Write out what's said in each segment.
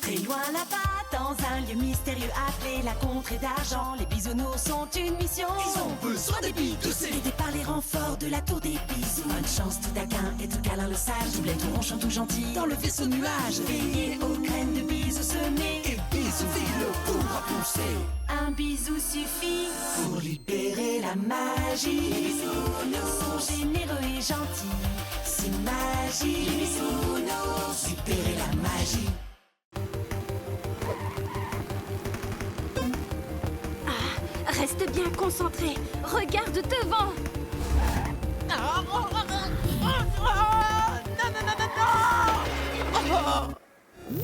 Très loin là-bas, dans un lieu mystérieux appelé la contrée d'argent, les bisounours ont une mission. Ils ont besoin des billes de ces... Aidés par les renforts de la tour des bisous. Bonne chance, tout taquin et tout câlin le sage. Doublet tout ronchon, tout gentil dans le vaisseau nuage. Veillez aux graines de bisous semées. Et Bisouville pourra pousser. Un bisou suffit pour libérer la magie. Les bisounours sont généreux et gentils. C'est magique. Les bisounours, libérer la magie. Reste bien concentré. Regarde devant.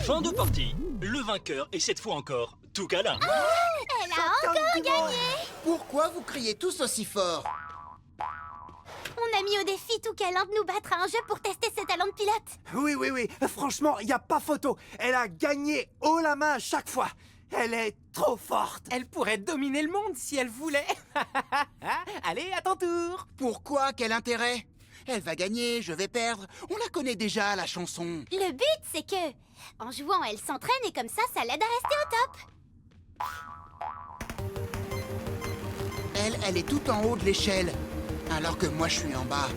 Fin de partie. Le vainqueur est cette fois encore tout câlin. Elle a encore gagné. Pourquoi vous criez tous aussi fort? On a mis au défi tout câlin de nous battre à un jeu pour tester ses talents de pilote. Oui. Franchement, il n'y a pas photo. Elle a gagné haut la main à chaque fois. Elle est trop forte. Elle pourrait dominer le monde si elle voulait. Allez, à ton tour. Pourquoi? Quel intérêt? Elle va gagner, je vais perdre. On la connaît déjà, la chanson. Le but, c'est que, en jouant, elle s'entraîne et comme ça l'aide à rester au top. Elle est tout en haut de l'échelle, alors que moi, je suis en bas.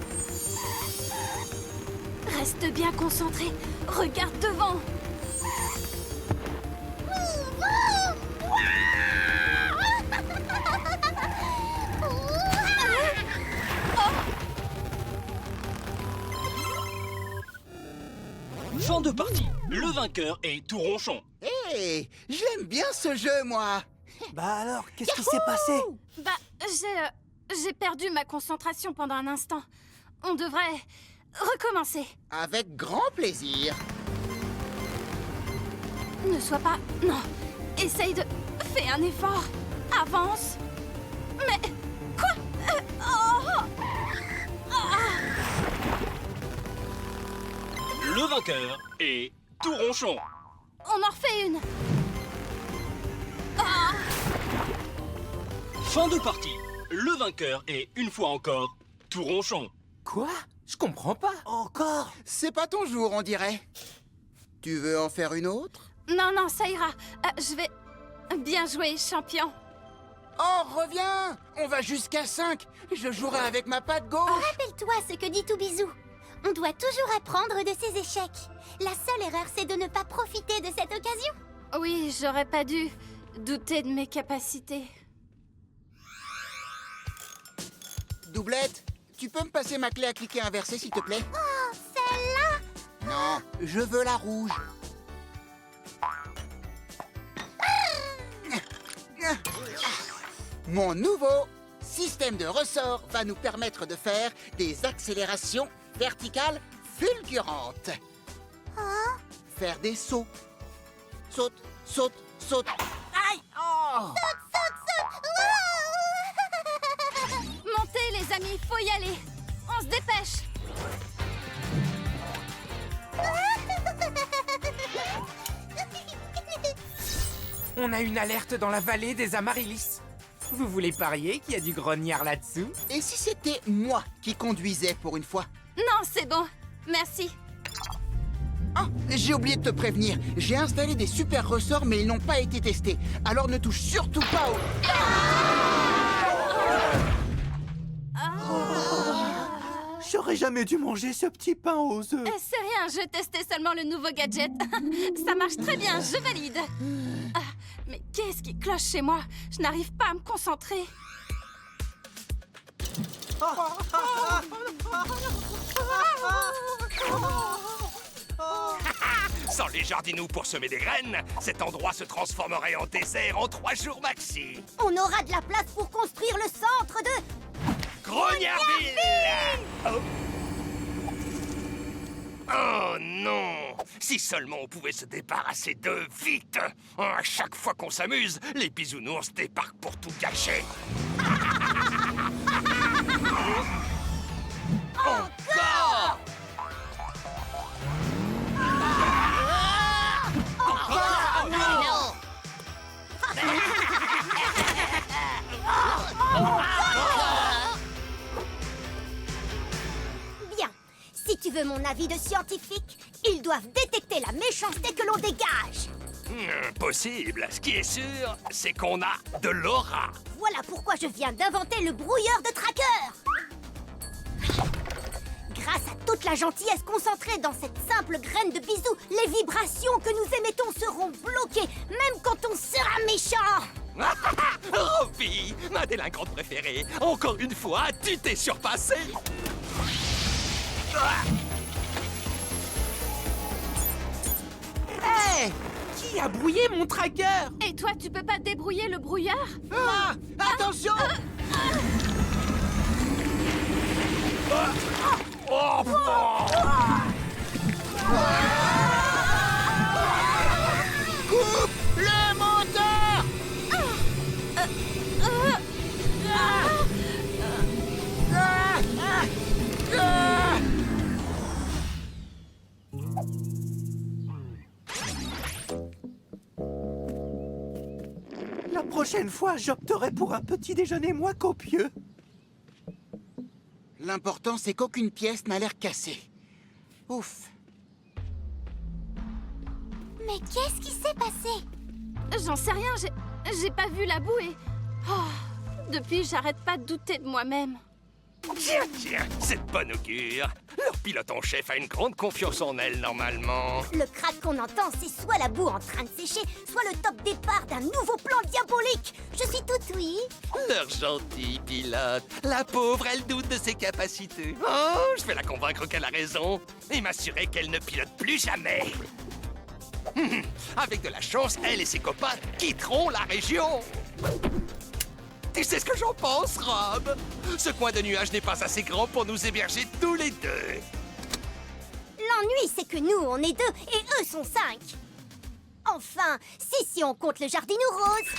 Reste bien concentré. Regarde devant. Fin de partie. Le vainqueur est tout ronchon. Hé, j'aime bien ce jeu, moi. Bah alors, qu'est-ce qui s'est passé? Bah, j'ai perdu ma concentration pendant un instant. On devrait recommencer. Avec grand plaisir. Ne sois pas... Non. Essaye de... Fais un effort. Avance. Mais... Quoi? Le vainqueur est tout ronchon. On en refait une. Fin de partie. Le vainqueur est une fois encore tout ronchon. Quoi? Je comprends pas. Encore? C'est pas ton jour, on dirait. Tu veux en faire une autre? Non, ça ira. Je vais... Bien joué, champion. Oh, reviens! On va jusqu'à 5. Je jouerai avec ma patte gauche. Rappelle-toi ce que dit Toubizou. On doit toujours apprendre de ses échecs. La seule erreur, c'est de ne pas profiter de cette occasion. Oui, j'aurais pas dû douter de mes capacités. Doublette, tu peux me passer ma clé à cliquer inversée, s'il te plaît? Oh, celle-là! Non, je veux la rouge. Mon nouveau système de ressort va nous permettre de faire des accélérations verticales fulgurantes. Faire des sauts. Saute, saute, saute. Aïe! Oh! Montez, les amis, faut y aller. On se dépêche. On a une alerte dans la vallée des Amaryllis. Vous voulez parier qu'il y a du grognard là-dessous? Et si c'était moi qui conduisais pour une fois? Non, c'est bon. Merci. Ah, j'ai oublié de te prévenir. J'ai installé des super ressorts, mais ils n'ont pas été testés. Alors ne touche surtout pas au... J'aurais jamais dû manger ce petit pain aux œufs. C'est rien, je testais seulement le nouveau gadget. Ça marche très bien, je valide. Mais qu'est-ce qui cloche chez moi? Je n'arrive pas à me concentrer. Sans les jardinous pour semer des graines, cet endroit se transformerait en désert en 3 jours maxi. On aura de la place pour construire le centre de... Grognardville! Oh non! Si seulement on pouvait se débarrasser d'eux vite! À chaque fois qu'on s'amuse, les bisounours débarquent pour tout gâcher. Encore! Bien. Si tu veux mon avis de scientifique, ils doivent détecter la méchanceté que l'on dégage. Possible. Ce qui est sûr, c'est qu'on a de l'aura. Voilà pourquoi je viens d'inventer le brouilleur de tracker. Grâce à toute la gentillesse concentrée dans cette simple graine de bisou, les vibrations que nous émettons seront bloquées, même quand on sera méchant. Robbie, ma délinquante préférée. Encore une fois, tu t'es surpassé. Hey! Qui a brouillé mon tracker? Et toi, tu peux pas débrouiller le brouilleur? Ah, attention! Coupe le moteur! La prochaine fois, j'opterai pour un petit déjeuner moins copieux. L'important, c'est qu'aucune pièce n'a l'air cassée. Ouf. Mais qu'est-ce qui s'est passé? J'en sais rien, j'ai pas vu la boue et... Oh, depuis, j'arrête pas de douter de moi-même. Tiens, c'est de bon augure. Leur pilote en chef a une grande confiance en elle, normalement. Le crack qu'on entend, c'est soit la boue en train de sécher, soit le top départ d'un nouveau plan diabolique. Je suis toute oui. Leur gentil pilote. La pauvre, elle doute de ses capacités. Oh, je vais la convaincre qu'elle a raison et m'assurer qu'elle ne pilote plus jamais. Avec de la chance, elle et ses copains quitteront la région. Tu sais ce que j'en pense, Rob? Ce coin de nuage n'est pas assez grand pour nous héberger tous les deux. L'ennui, c'est que nous, on est 2 et eux sont 5. Enfin, si on compte le jardinou rose.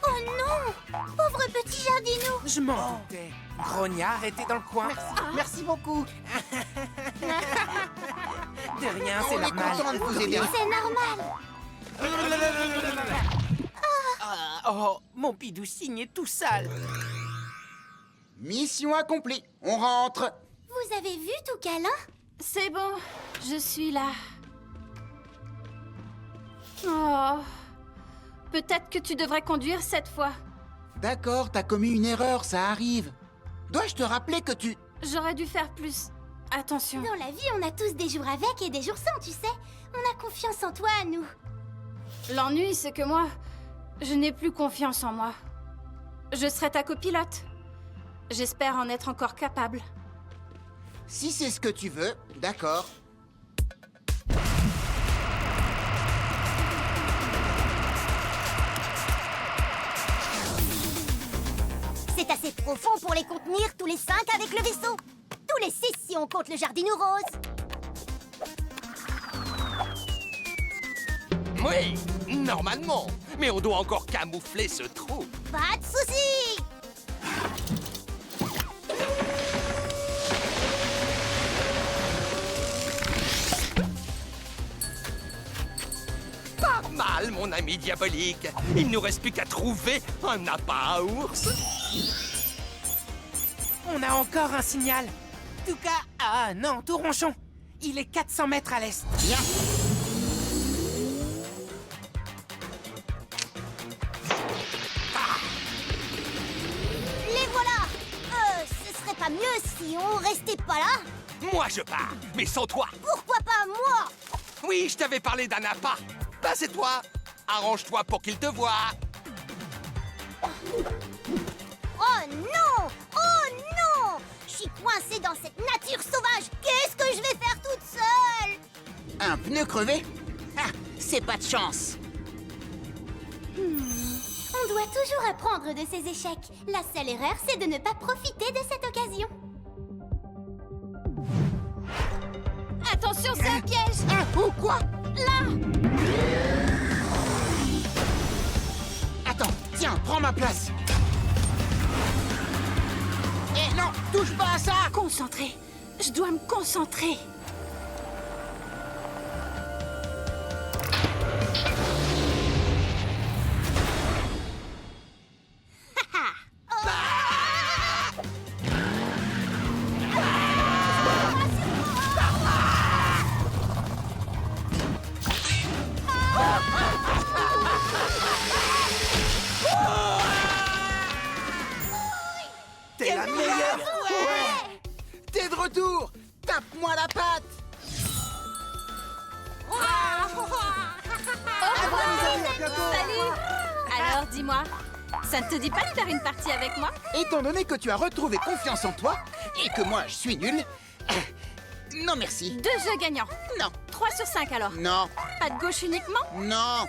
Oh non! Pauvre petit jardinou! Je m'en doutais. Grognard était dans le coin. Merci beaucoup. De rien, c'est On est normal. content de vous aider. C'est normal! Oh, mon bidou signe est tout sale. Mission accomplie. On rentre. Vous avez vu tout câlin? C'est bon, je suis là. Oh... Peut-être que tu devrais conduire cette fois. D'accord, t'as commis une erreur, ça arrive. Dois-je te rappeler que tu... J'aurais dû faire plus. Attention. Dans la vie, on a tous des jours avec et des jours sans, tu sais. On a confiance en toi, nous. L'ennui, c'est que moi, je n'ai plus confiance en moi. Je serai ta copilote. J'espère en être encore capable. Si c'est ce que tu veux, d'accord. C'est assez profond pour les contenir tous les 5 avec le vaisseau. Tous les 6 si on compte le jardinou rose. Oui, normalement. Mais on doit encore camoufler ce trou. Pas de soucis. Pas mal, mon ami diabolique. Il ne nous reste plus qu'à trouver un appât à ours. On a encore un signal. En tout cas, ah non, Touronchon. Il est 400 mètres à l'est. Bien. Les voilà. Ce serait pas mieux si on restait pas là? Moi, je pars, mais sans toi. Pourquoi pas moi? Oui, je t'avais parlé d'un appât. Bah, c'est toi. Arrange-toi pour qu'il te voie. Oh non! Oh non! Je suis coincée dans cette nature sauvage. Qu'est-ce que je vais faire toute seule? Un pneu crevé? Ah, c'est pas de chance. On doit toujours apprendre de ses échecs. La seule erreur, c'est de ne pas profiter de cette occasion. Attention, c'est un piège! Ou quoi? Là! Attends, tiens, prends ma place. Eh non, touche pas à ça! Concentré. Je dois me concentrer. Passe-moi la patte. Salut! Alors, dis-moi, ça ne te dit pas de faire une partie avec moi? Étant donné que tu as retrouvé confiance en toi et que moi je suis nul, non merci. 2 jeux gagnants. Non, 3 sur 5 alors. non, Pas de gauche uniquement? non.